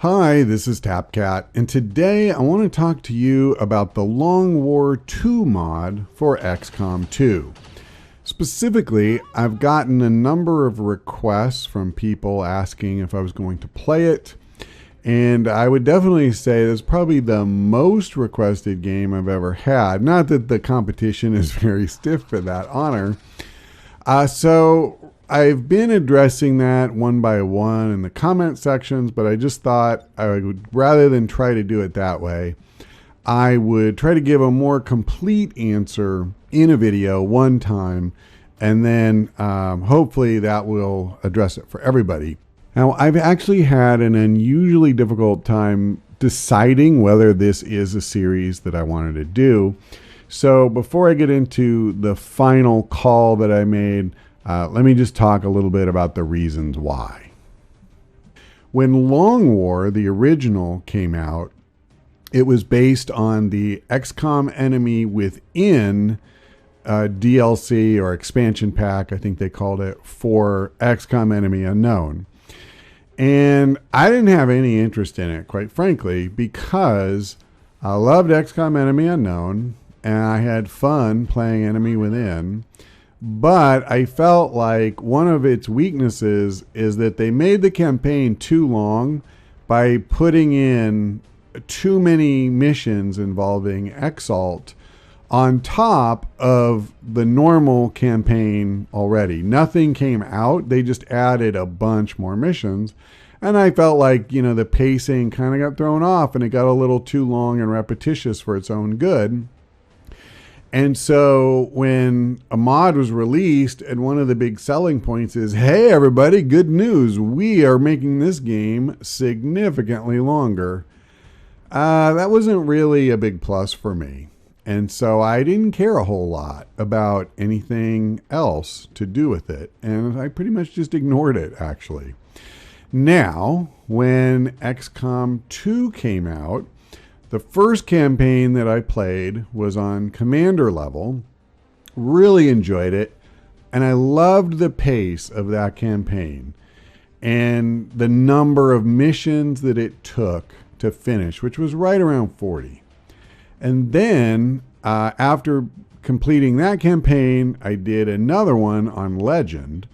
Hi, this is TapCat, and today I want to talk to you about the Long War 2 mod for XCOM 2. Specifically, I've gotten a number of requests from people asking if I was going to play it, and I would definitely say it's probably the most requested game I've ever had. Not that the competition is very stiff for that honor. So I've been addressing that one by one in the comment sections, but I just thought I would, rather than try to do it that way, I would try to give a more complete answer in a video one time, and then hopefully that will address it for everybody. Now, I've actually had an unusually difficult time deciding whether this is a series that I wanted to do. So before I get into the final call that I made, let me just talk a little bit about the reasons why. When Long War, the original, came out, it was based on the XCOM Enemy Within DLC or expansion pack, I think they called it, for XCOM Enemy Unknown. And I didn't have any interest in it, quite frankly, because I loved XCOM Enemy Unknown and I had fun playing Enemy Within. But I felt like one of its weaknesses is that they made the campaign too long by putting in too many missions involving Exalt on top of the normal campaign already. Nothing came out. They just added a bunch more missions. And I felt like, the pacing kind of got thrown off and it got a little too long and repetitious for its own good. And so when a mod was released, and one of the big selling points is, hey, everybody, good news. We are making this game significantly longer. That wasn't really a big plus for me. And so I didn't care a whole lot about anything else to do with it. And I pretty much just ignored it, actually. Now, when XCOM 2 came out, the first campaign that I played was on commander level. Really enjoyed it. And I loved the pace of that campaign and the number of missions that it took to finish, which was right around 40. And then after completing that campaign, I did another one on Legend.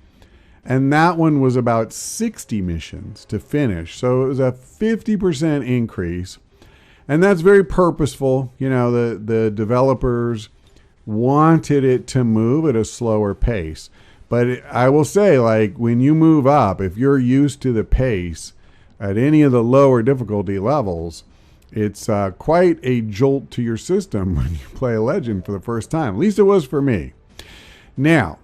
And that one was about 60 missions to finish. So it was a 50% increase. And that's very purposeful. The developers wanted it to move at a slower pace. But I will say, when you move up, if you're used to the pace at any of the lower difficulty levels, it's quite a jolt to your system when you play a Legend for the first time. At least it was for me. Now,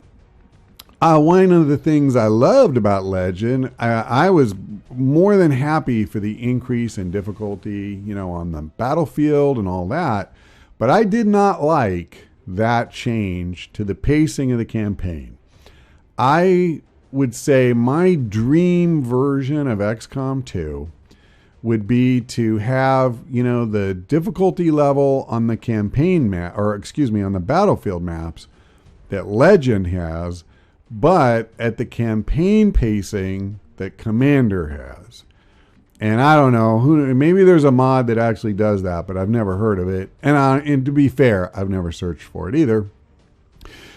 one of the things I loved about Legend, I was more than happy for the increase in difficulty, on the battlefield and all that. But I did not like that change to the pacing of the campaign. I would say my dream version of XCOM 2 would be to have, the difficulty level on the campaign map, on the battlefield maps that Legend has, but at the campaign pacing that Commander has. And I don't know, maybe there's a mod that actually does that, but I've never heard of it. And to be fair, I've never searched for it either.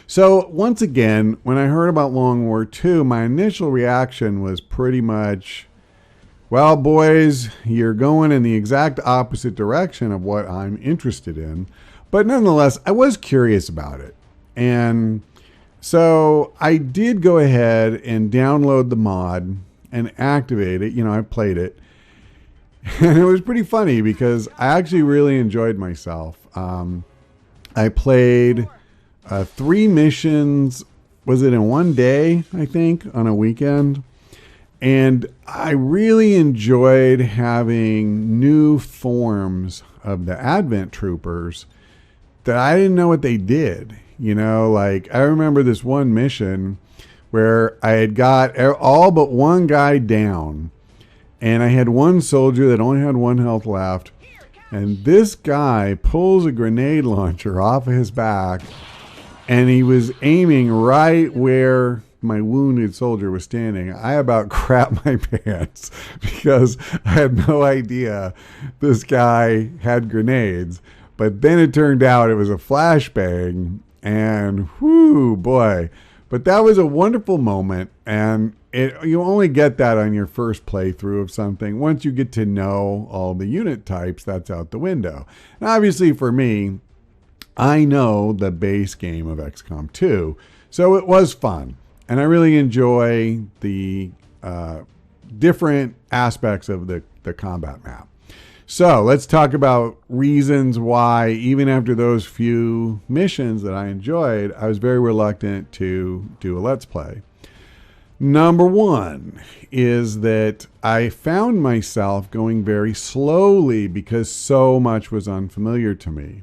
So once again, when I heard about Long War 2, my initial reaction was pretty much, well, boys, you're going in the exact opposite direction of what I'm interested in. But nonetheless, I was curious about it. And so I did go ahead and download the mod and activate it. I played it. And it was pretty funny because I actually really enjoyed myself. I played 3 missions, was it in one day, I think, on a weekend? And I really enjoyed having new forms of the Advent Troopers that I didn't know what they did. I remember this one mission where I had got all but one guy down, and I had one soldier that only had 1 health left, and this guy pulls a grenade launcher off of his back, and he was aiming right where my wounded soldier was standing, I about crapped my pants because I had no idea this guy had grenades. But then it turned out it was a flashbang, and whoo, boy. But that was a wonderful moment, and you only get that on your first playthrough of something. Once you get to know all the unit types, that's out the window. And obviously for me, I know the base game of XCOM 2, so it was fun. And I really enjoy the different aspects of the combat map. So let's talk about reasons why, even after those few missions that I enjoyed, I was very reluctant to do a Let's Play. Number one is that I found myself going very slowly because so much was unfamiliar to me.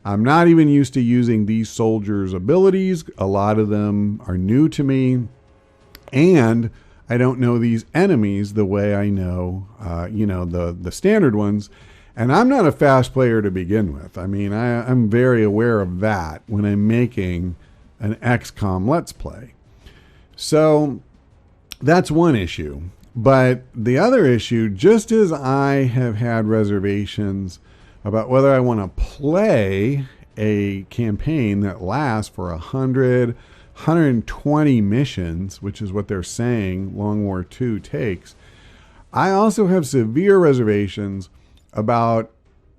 I'm not even used to using these soldiers' abilities. A lot of them are new to me. And I don't know these enemies the way I know, the standard ones. And I'm not a fast player to begin with. I mean, I'm very aware of that when I'm making an XCOM Let's Play. So that's one issue. But the other issue, just as I have had reservations about whether I want to play a campaign that lasts for 120 missions, which is what they're saying Long War 2 takes, I also have severe reservations about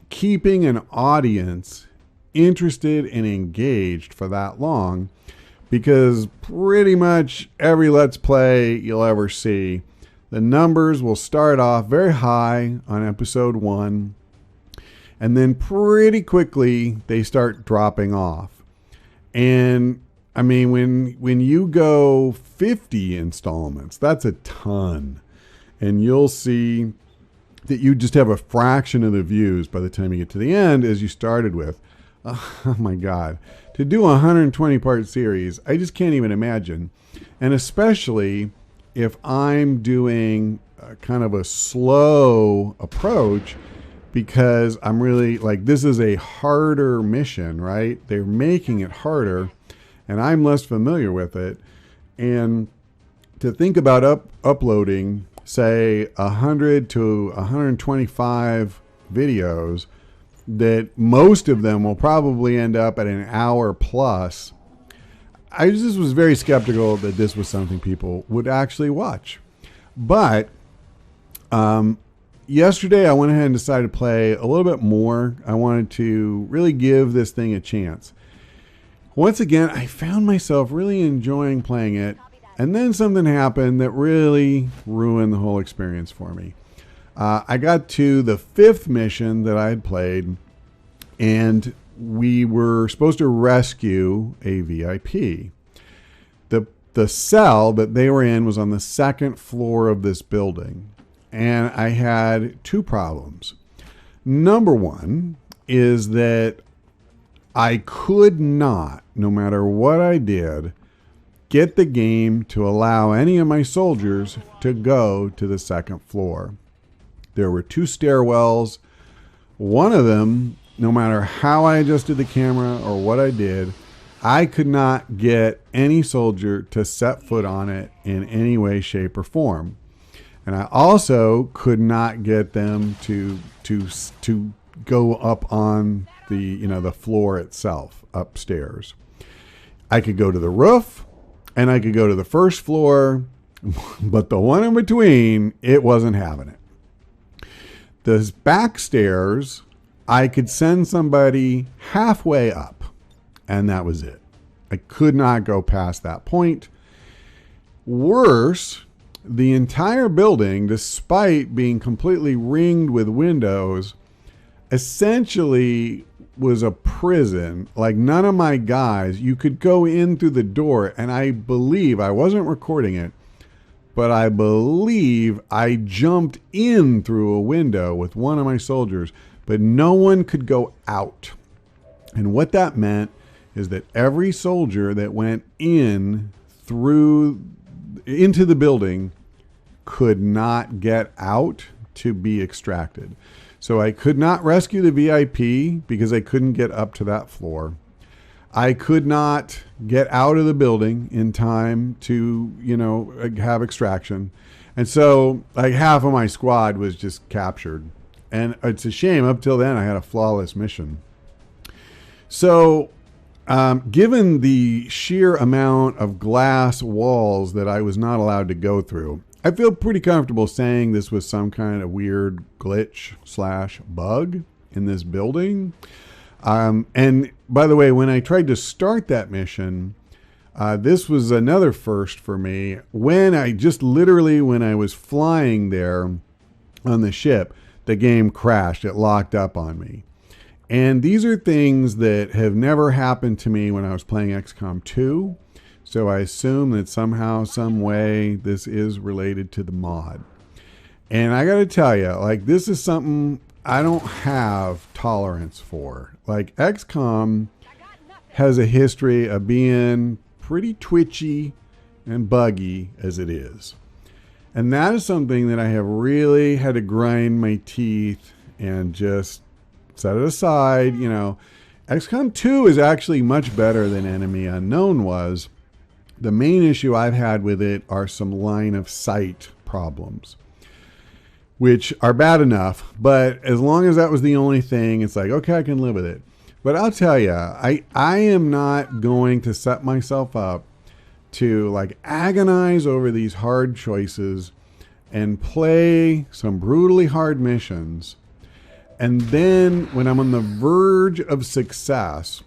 keeping an audience interested and engaged for that long, because pretty much every Let's Play you'll ever see, the numbers will start off very high on episode 1, and then pretty quickly they start dropping off. And I mean, when you go 50 installments, that's a ton. And you'll see that you just have a fraction of the views by the time you get to the end as you started with. Oh my God. To do a 120-part series, I just can't even imagine. And especially if I'm doing kind of a slow approach, because I'm really, like, this is a harder mission, right? They're making it harder, and I'm less familiar with it. And to think about uploading, say, 100 to 125 videos, that most of them will probably end up at an hour plus, I just was very skeptical that this was something people would actually watch. But yesterday I went ahead and decided to play a little bit more. I wanted to really give this thing a chance. Once again, I found myself really enjoying playing it, and then something happened that really ruined the whole experience for me. I got to the 5th mission that I had played, and we were supposed to rescue a VIP. The cell that they were in was on the 2nd floor of this building, and I had 2 problems. Number one is that I could not, no matter what I did, get the game to allow any of my soldiers to go to the 2nd floor. There were 2 stairwells. One of them, no matter how I adjusted the camera or what I did, I could not get any soldier to set foot on it in any way, shape, or form. And I also could not get them to go up on the floor itself, upstairs. I could go to the roof, and I could go to the 1st floor, but the one in between, it wasn't having it. The back stairs, I could send somebody halfway up, and that was it. I could not go past that point. Worse, the entire building, despite being completely ringed with windows, essentially was a prison. Like, none of my guys, you could go in through the door, and I believe, I wasn't recording it, but I believe I jumped in through a window with one of my soldiers, but no one could go out. And what that meant is that every soldier that went into the building could not get out to be extracted. So I could not rescue the VIP because I couldn't get up to that floor. I could not get out of the building in time to, have extraction. And so like half of my squad was just captured. And it's a shame. Up till then, I had a flawless mission. So given the sheer amount of glass walls that I was not allowed to go through, I feel pretty comfortable saying this was some kind of weird glitch / bug in this building. And by the way, when I tried to start that mission, this was another first for me. When I was flying there on the ship, the game crashed. It locked up on me. And these are things that have never happened to me when I was playing XCOM 2. So I assume that somehow, some way, this is related to the mod. And I got to tell you, like, this is something I don't have tolerance for. Like, XCOM has a history of being pretty twitchy and buggy as it is. And that is something that I have really had to grind my teeth and just set it aside. XCOM 2 is actually much better than Enemy Unknown was. The main issue I've had with it are some line of sight problems, which are bad enough. But as long as that was the only thing, it's like, okay, I can live with it. But I'll tell you, I am not going to set myself up to like agonize over these hard choices and play some brutally hard missions. And then when I'm on the verge of success,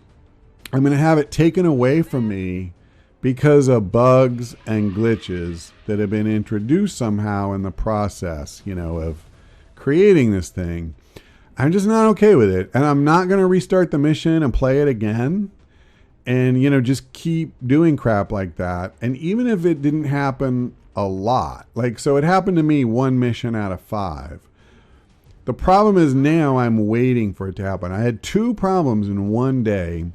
I'm going to have it taken away from me because of bugs and glitches that have been introduced somehow in the process, of creating this thing. I'm just not okay with it. And I'm not going to restart the mission and play it again and, just keep doing crap like that. And even if it didn't happen a lot, so it happened to me 1 mission out of 5. The problem is now I'm waiting for it to happen. I had 2 problems in 1 day.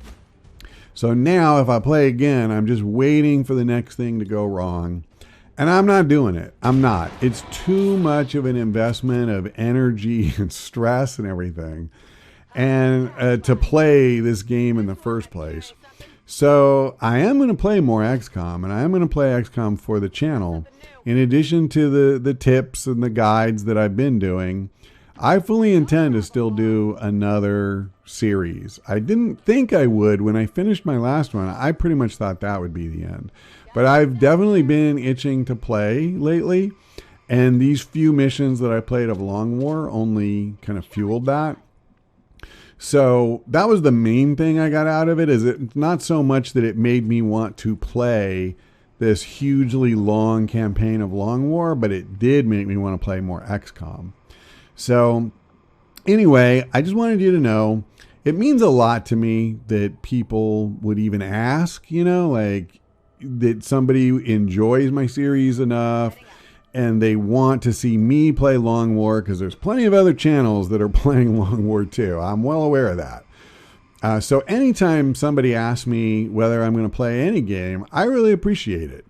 So now if I play again, I'm just waiting for the next thing to go wrong. And I'm not doing it. I'm not. It's too much of an investment of energy and stress and everything. And to play this game in the first place. So I am going to play more XCOM, and I am going to play XCOM for the channel. In addition to the tips and the guides that I've been doing, I fully intend to still do another series. I didn't think I would when I finished my last one. I pretty much thought that would be the end. But I've definitely been itching to play lately. And these few missions that I played of Long War only kind of fueled that. So that was the main thing I got out of it. Is it not so much that it made me want to play this hugely long campaign of Long War, but it did make me want to play more XCOM. So anyway, I just wanted you to know it means a lot to me that people would even ask, that somebody enjoys my series enough and they want to see me play Long War, because there's plenty of other channels that are playing Long War too. I'm well aware of that. So anytime somebody asks me whether I'm going to play any game, I really appreciate it.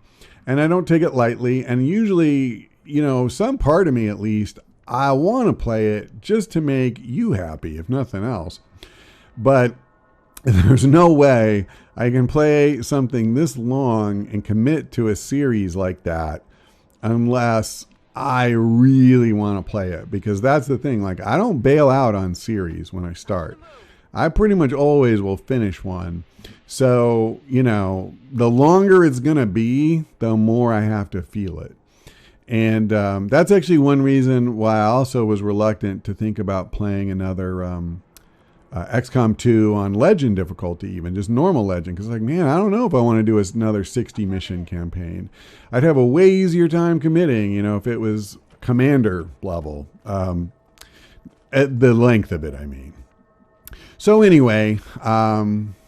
And I don't take it lightly. And usually, some part of me at least, I want to play it just to make you happy, if nothing else. But there's no way I can play something this long and commit to a series like that unless I really want to play it. Because that's the thing. I don't bail out on series when I start. I pretty much always will finish one. So, the longer it's going to be, the more I have to feel it. And that's actually one reason why I also was reluctant to think about playing another XCOM 2 on Legend difficulty, even just normal Legend. Because man, I don't know if I want to do another 60 mission campaign. I'd have a way easier time committing, if it was Commander level. At the length of it, I mean. So anyway, I've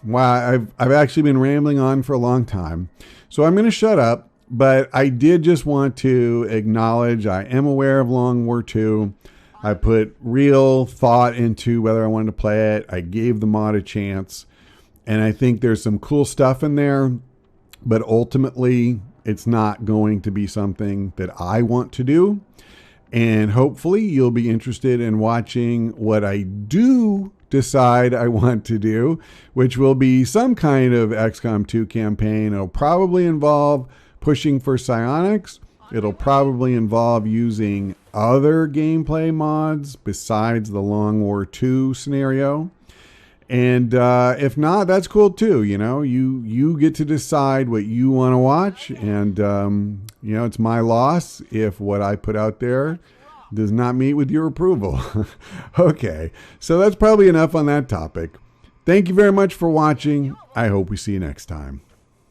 actually been rambling on for a long time. So I'm going to shut up. But I did just want to acknowledge I am aware of Long War 2. I put real thought into whether I wanted to play it. I gave the mod a chance. And I think there's some cool stuff in there. But ultimately, it's not going to be something that I want to do. And hopefully, you'll be interested in watching what I do decide I want to do, which will be some kind of XCOM 2 campaign. It'll probably involve pushing for psionics. It'll probably involve using other gameplay mods besides the Long War 2 scenario. And if not, that's cool too. You know, you get to decide what you want to watch. And, you know, it's my loss if what I put out there does not meet with your approval. Okay, so that's probably enough on that topic. Thank you very much for watching. I hope we see you next time.